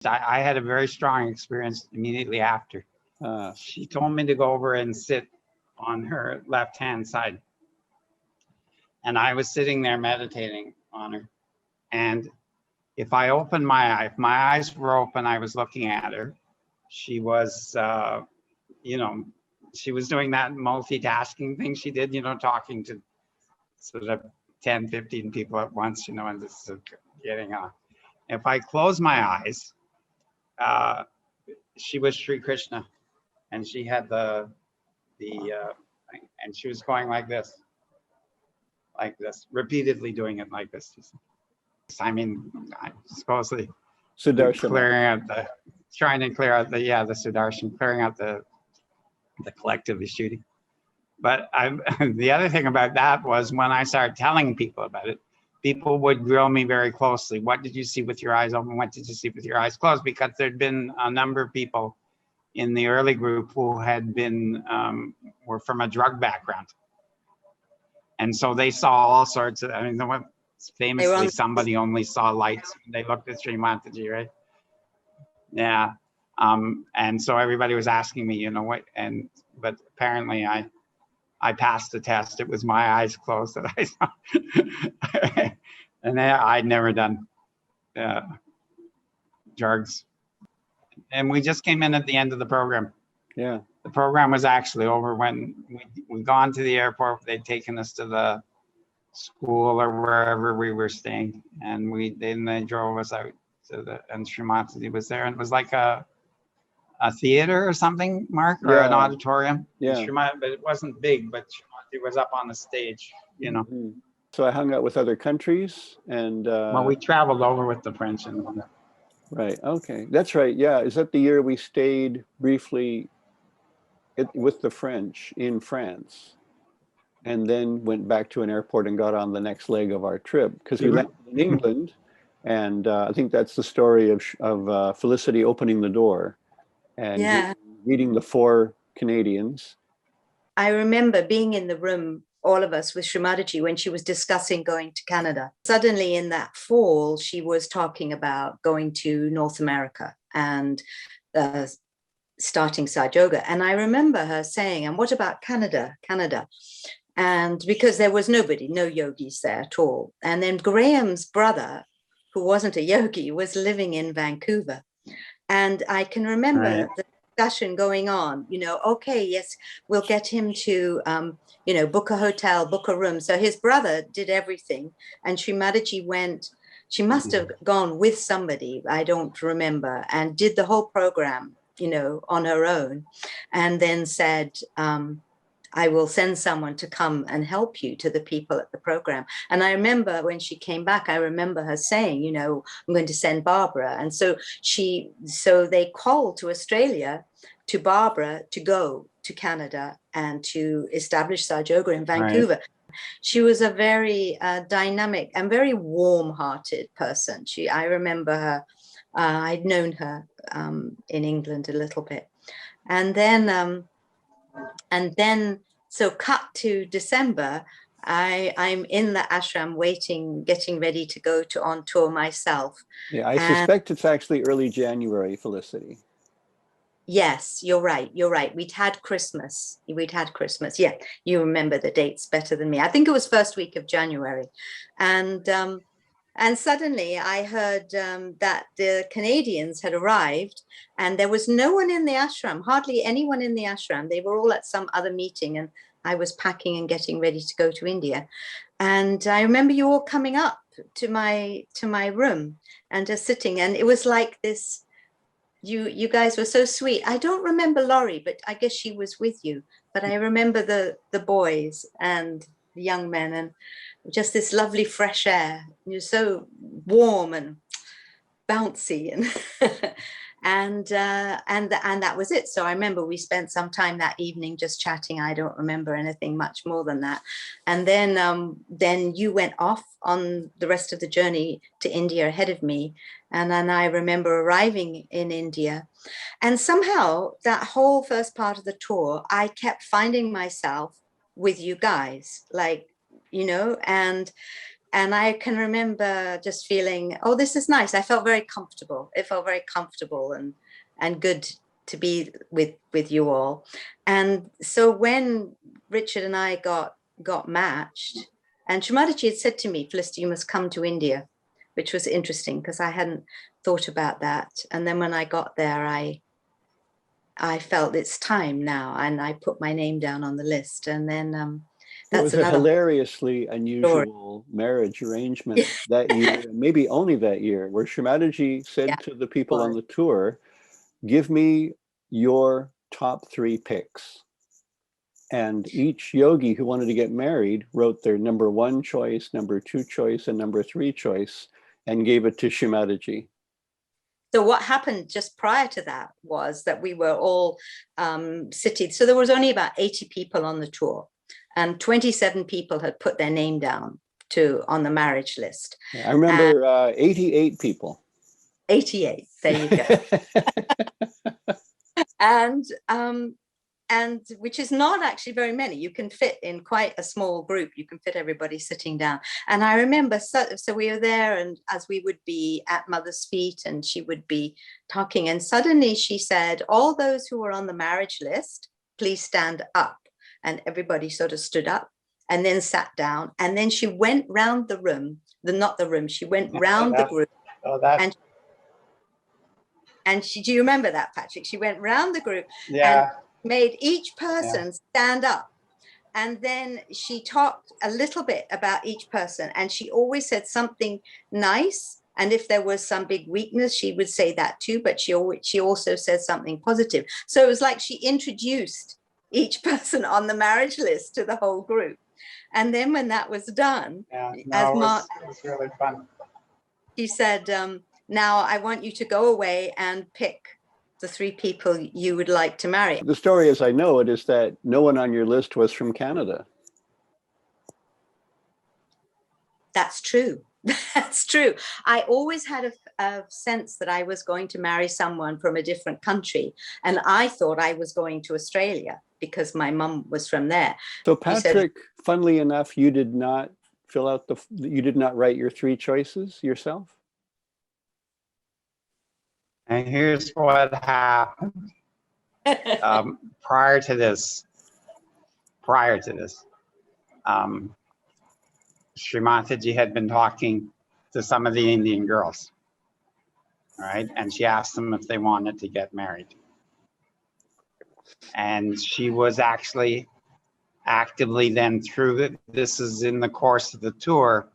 I had a very strong experience immediately after. She told me to go over and sit on her left-hand side. And I was sitting there meditating on her. And if I opened my eye, if my eyes were open, I was looking at her. She was, you know, she was doing that multitasking thing she did, you know, talking to sort of 10, 15 people at once, you know, and just sort of getting on. If I closed my eyes, she was Sri Krishna, and she had the and she was going like this, repeatedly doing it like this. I mean, supposedly clearing out trying to clear out the Sudarshan, clearing out the collective shooting. But the other thing about that was when I started telling people about it, people would grill me very closely. What did you see with your eyes open? What did you see with your eyes closed? Because there'd been a number of people in the early group who had been, were from a drug background. And so they saw all sorts of, I mean, famously somebody only saw lights. They looked at Sri Mataji, right? Yeah. And so everybody was asking me, you know what, but apparently I passed the test. It was my eyes closed that I saw. And then I'd never done drugs. And we just came in at the end of the program. Yeah. The program was actually over when we'd gone to the airport. They'd taken us to the school or wherever we were staying. And then they drove us out to and Sri Mataji was there. And it was like a theater or something, Mark, or an auditorium. Yeah. But it wasn't big, but it was up on the stage, you know. Mm-hmm. So I hung out with other countries and... well, we traveled over with the French and all that. Right, okay. That's right, yeah. Is that the year we stayed briefly with the French in France and then went back to an airport and got on the next leg of our trip? Because we landed in England, and I think that's the story of Felicity opening the door and meeting the 4 Canadians. I remember being in the room, all of us, with Sri Mataji when she was discussing going to Canada. Suddenly in that fall, she was talking about going to North America and starting Sahaja Yoga. And I remember her saying, and what about Canada? And because there was no yogis there at all. And then Graham's brother, who wasn't a yogi, was living in Vancouver. And I can remember the discussion going on, you know, okay, yes, we'll get him to, you know, book a hotel, book a room. So his brother did everything. And Sri Mataji went, she must have gone with somebody, I don't remember, and did the whole program, you know, on her own. And then said, I will send someone to come and help you to the people at the program. And I remember when she came back, I remember her saying, you know, I'm going to send Barbara. And so they called to Australia to Barbara to go to Canada and to establish Sahaja Yoga in Vancouver. Right. She was a very dynamic and very warm-hearted person. I remember her, I'd known her in England a little bit. And then, so cut to December, I'm in the ashram waiting, getting ready to go on tour myself. Yeah, I suspect it's actually early January, Felicity. Yes, you're right. We'd had Christmas. Yeah, you remember the dates better than me. I think it was first week of January. And suddenly I heard that the Canadians had arrived and there was no one in the ashram, hardly anyone in the ashram. They were all at some other meeting and I was packing and getting ready to go to India. And I remember you all coming up to my room and just sitting, and it was like this, you guys were so sweet. I don't remember Laurie, but I guess she was with you. But I remember the boys and the young men and just this lovely fresh air. You're so warm and bouncy and that was it. So I remember we spent some time that evening just chatting. I don't remember anything much more than that. And then you went off on the rest of the journey to India ahead of me. And then I remember arriving in India, and somehow that whole first part of the tour, I kept finding myself with you guys, like, you know, and And I can remember just feeling, oh, this is nice. I felt very comfortable. It felt very comfortable and good to be with you all. And so when Richard and I got matched, and Srimataji had said to me, Felicity, you must come to India, which was interesting because I hadn't thought about that. And then when I got there, I felt it's time now, and I put my name down on the list. And then it was a hilariously unusual marriage arrangement that year, maybe only that year, where Srimataji said to the people on the tour, give me your top 3 picks. And each yogi who wanted to get married wrote their number 1 choice, number 2 choice, and number 3 choice, and gave it to Srimataji. So what happened just prior to that was that we were all sitting. So there was only about 80 people on the tour, and 27 people had put their name down on the marriage list. I remember 88 people. 88, there you go. And which is not actually very many. You can fit in quite a small group. You can fit everybody sitting down. And I remember, so we were there, and as we would be at Mother's feet, and she would be talking, and suddenly she said, all those who were on the marriage list, please stand up. And everybody sort of stood up and then sat down. And then she went round the room, she went round the group. And she, do you remember that, Patrick? She went round the group. Yeah. And made each person stand up, and then she talked a little bit about each person, and she always said something nice, and if there was some big weakness she would say that too, but she also said something positive. So it was like she introduced each person on the marriage list to the whole group. And then when that was done, it was really fun. She said, now I want you to go away and pick the 3 people you would like to marry. The story, as I know it, is that no one on your list was from Canada. That's true. That's true. I always had a sense that I was going to marry someone from a different country. And I thought I was going to Australia because my mum was from there. So Patrick, funnily enough, you did not you did not write your 3 choices yourself? And here's what happened. Prior to this, Srimataji had been talking to some of the Indian girls, right? And she asked them if they wanted to get married. And she was actually actively then this is in the course of the tour,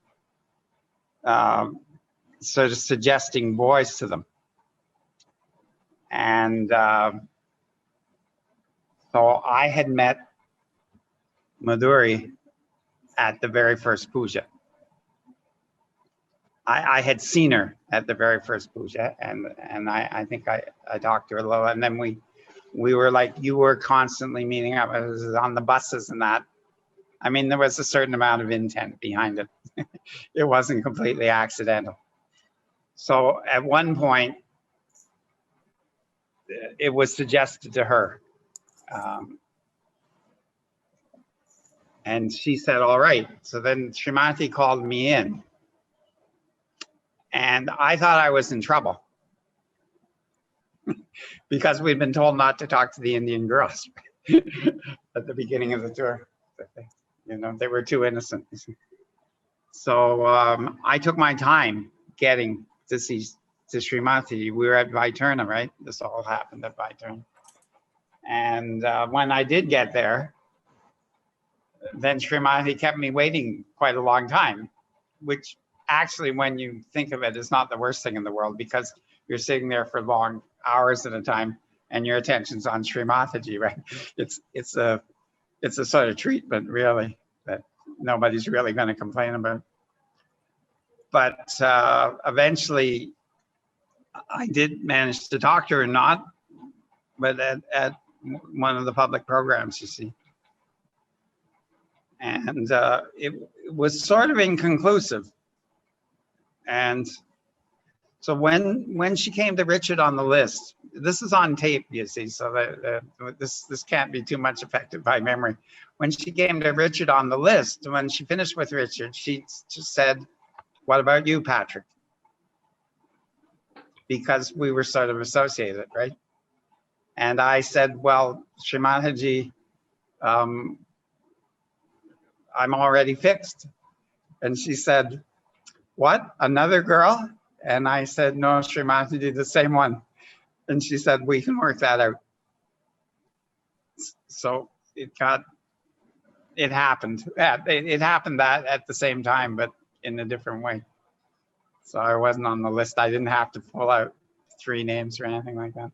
sort of suggesting boys to them. And so I had met Madhuri at the very first puja. I had seen her at the very first puja, and I think I talked to her a little, and then we were like, you were constantly meeting up. It was on the buses and that. I mean, there was a certain amount of intent behind it. It wasn't completely accidental. So at one point, it was suggested to her. And she said, all right. So then Srimati called me in. And I thought I was in trouble because we'd been told not to talk to the Indian girls at the beginning of the tour. You know, they were too innocent. So I took my time getting to see Srimati. We were at Vaiterna, right? This all happened at Vaiterna. And when I did get there, then Srimati kept me waiting quite a long time, which actually, when you think of it, is not the worst thing in the world, because you're sitting there for long hours at a time and your attention's on Srimataji, right? It's a sort of treatment, really, that nobody's really going to complain about. But eventually, I did manage to talk to her, but at one of the public programs, you see. And it was sort of inconclusive. And so when she came to Richard on the list, this is on tape, you see, so that this can't be too much affected by memory. When she came to Richard on the list, when she finished with Richard, she just said, "What about you, Patrick?" Because we were sort of associated, right? And I said, "Well, Shrimataji, I'm already fixed." And she said, "What, another girl?" And I said, "No, Shrimataji, the same one." And she said, "We can work that out." So it happened. It happened that at the same time, but in a different way. So I wasn't on the list. I didn't have to pull out 3 names or anything like that.